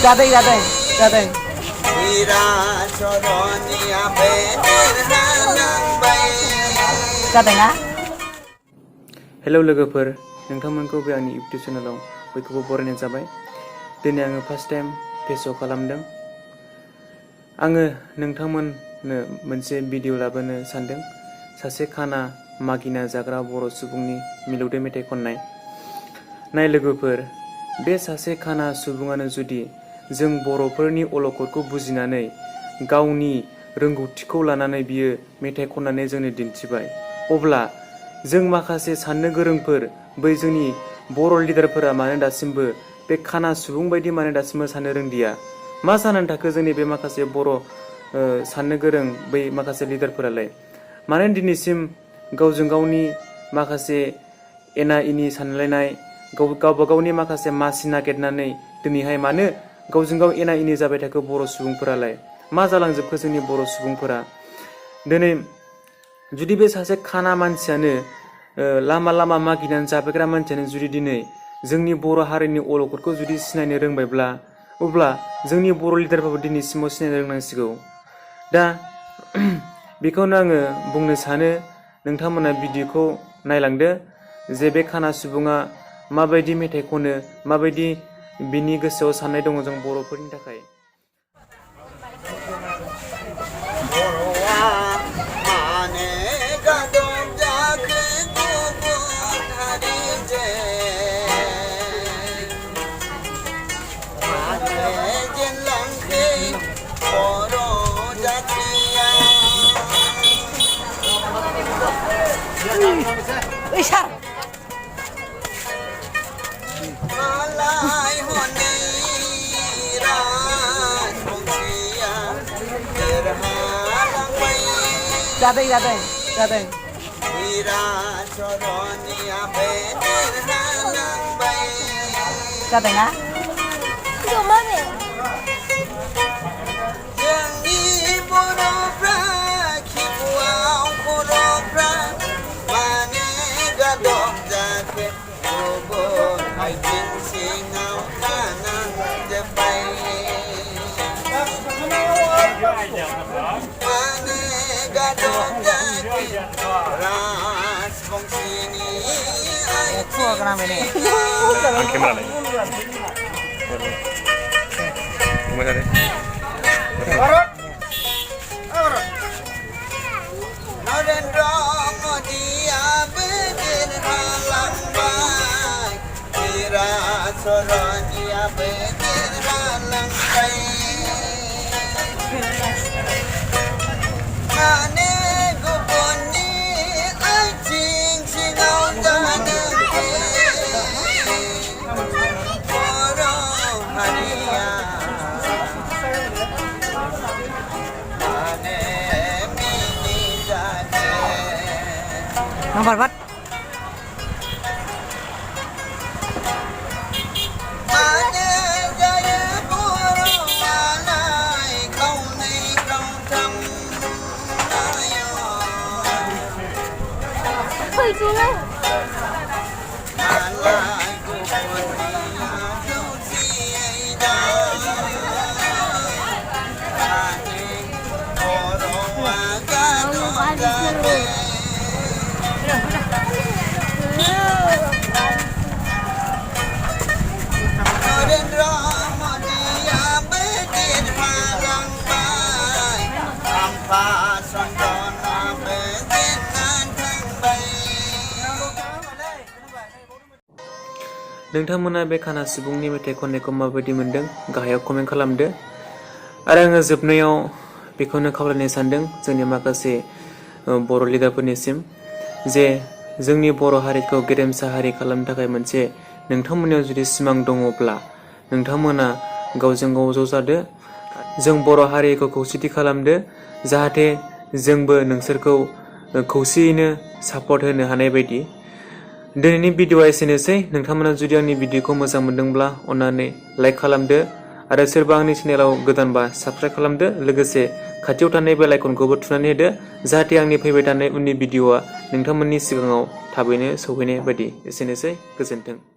Hadwng. Hello लोगोफोर, नोंथांमोनखौ बे आंनि YouTube चेनेलाव बयखौबो बरायनाय जाबाय। दिनै आङो फार्स्ट टाइम फेसबुक खालामदों। आङो नोंथांमोननो मोनसे भिडिअ लाबोनो सानदों। सासे खाना मागिना जाग्रा बर' सुबुंनि मिलौदो मेथाइ खननाय। नाय लोगोफोर, बे सासे खाना सुबुङानो जुदि जों बर'फोरनि अलखदखौ बुजिनानै गावनि रोंगौथिखौ लानानै बियो मेथाइ खननानै जोंनो दिन्थिबाय, अब्ला जों माखासे साननो गोरोंफोर बै जोंनि बर' लिडारफोरा मानो दासिमबो बे खाना सुबुं बायदि मानो दासिमबो साननो रोंदिया? मा जानानै थाखो जोंनि बे माखासे बर' साननो गोरों बै माखासे लिडारफोरालाय? मानो दिनैसिम गावजों गावनि माखासे एना एनि सानलायनाय, गावबा गावनि माखासे मासि नागिरनानै दिनैहाय मानो गावजों गाव एना एनि जाबाय थाखो बर' सुबुंफोरालाय? मा जालांजोबखो जोंनि बर' सुबुंफोरा? दिनै जुदि बे सासे खाना मानसियानो लामा लामा मागिनानै जाबोग्रा मानसियानो जुदि दिनै जोंनि बर' हारिनि अलखदखौ जुदि सिनायनो रोंबायब्ला, अब्ला जोंनि बर' लिडारफोरखौ दिनैसिमाव सिनायनो रोंनांसिगौ। दा बेखौनो आङो बुंनो सानो, नोंथांमोना भिडिअखौ नायलांदो जे बे खाना सुबुङा माबायदि मेथाइ खनो, माबायदि बिनि गोसोआव साननाय दङ जों बर'फोरनि थाखाय। Hadwng. Kana beni. Kamera lagi. Gimana? Nomor berapa? नोंथांमोना बे खाना सुबुंनि मेथाइ खननायखौ माबायदि मोनदों गाहायाव कमेन्ट खालामदो। आरो आङो जोबनायाव बेखौनो खावलायनो सानदों जोंनि माखासे बर' लिडारफोरनिसिम, जे जोंनि बर' हारिखौ गेरेमसा हारि खालामनो थाखाय मोनसे नोंथांमोननियाव जुदि सिमां दङब्ला नोंथांमोना गावजों गाव ज' जादो, जों बर' हारिखौ खौसेथि खालामदो, जाहाथे जोंबो नोंसोरखौ खौसेयैनो सापर्ट होनो हानाय बायदि। दिनैनि भिडिअआ एसेनोसै। नोंथांमोना जुदि आंनि भिडिअखौ मोजां मोनदोंब्ला अन्नानै लाइक खालामदो, आरो सोरबा आंनि चेनेलाव गोदानबा साबस्क्राइब खालामदो, लोगोसे खाथियाव थानाय बेल आइकनखौबो थुनानै होदो, जाहाथे आंनि फैबाय थानाय उननि भिडिअआ नोंथांमोननि सिगाङाव थाबैनो सौहैनाय बायदि। एसेनोसै, गोजोन्थों।